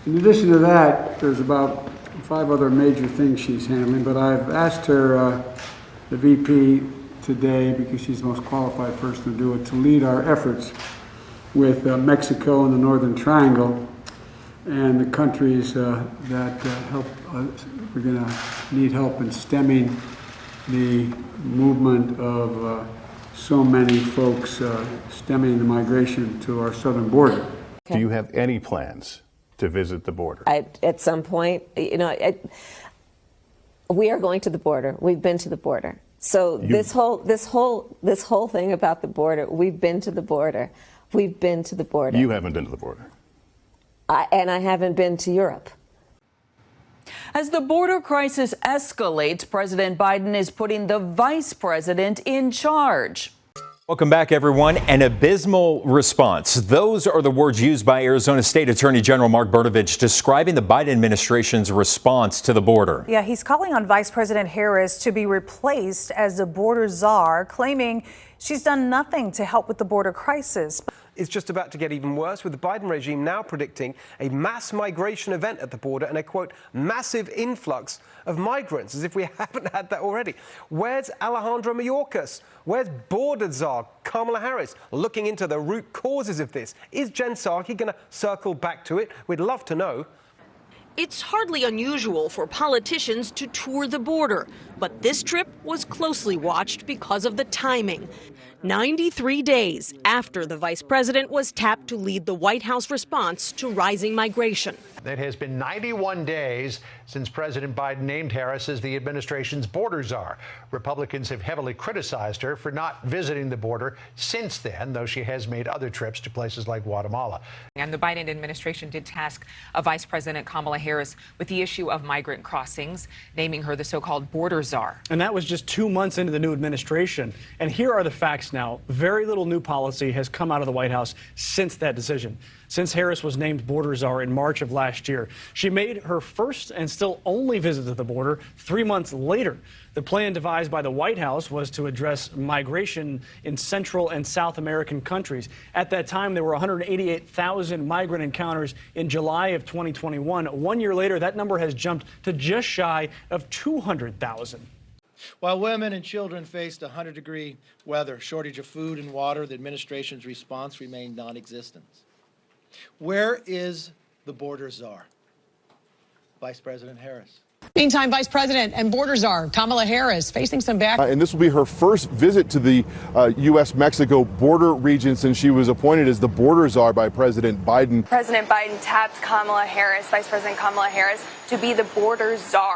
In addition to that, there's about 5 other major things she's handling, but I've asked her, the VP today, because she's the most qualified person to do it, to lead our efforts with Mexico and the Northern Triangle and the countries that help. We're going to need help in stemming the movement of so many folks, stemming the migration to our southern border. Okay. Do you have any plans to visit the border? At some point, we are going to the border. We've been to the border. So this whole thing about the border, we've been to the border. We've been to the border. You haven't been to the border. And I haven't been to Europe. As the border crisis escalates, President Biden is putting the vice president in charge. Welcome back, everyone. An abysmal response. Those are the words used by Arizona State Attorney General Mark Brnovich describing the Biden administration's response to the border. Yeah, he's calling on Vice President Harris to be replaced as the border czar, claiming she's done nothing to help with the border crisis. It's just about to get even worse, with the Biden regime now predicting a mass migration event at the border and a, quote, massive influx of migrants, as if we haven't had that already. Where's Alejandro Mayorkas? Where's border czar Kamala Harris looking into the root causes of this? Is Jen Psaki going to circle back to it? We'd love to know. It's hardly unusual for politicians to tour the border, but this trip was closely watched because of the timing. 93 days after the vice president was tapped to lead the White House response to rising migration. It has been 91 days since President Biden named Harris as the administration's border czar. Republicans have heavily criticized her for not visiting the border since then, though she has made other trips to places like Guatemala. And the Biden administration did task Vice President Kamala Harris with the issue of migrant crossings, naming her the so-called border czar. And that was just 2 months into the new administration. And here are the facts now. Very little new policy has come out of the White House since that decision. Since Harris was named border czar in March of last year, she made her first and still only visit to the border 3 months later. The plan devised by the White House was to address migration in Central and South American countries. At that time, there were 188,000 migrant encounters in July of 2021. 1 year later, that number has jumped to just shy of 200,000. While women and children faced 100-degree weather, shortage of food and water, the administration's response remained non-existent. Where is the border czar? Vice President Harris. Meantime, Vice President and border czar Kamala Harris facing some back. And this will be her first visit to the U.S.-Mexico border region since she was appointed as the border czar by President Biden. President Biden tapped Kamala Harris, Vice President Kamala Harris, to be the border czar.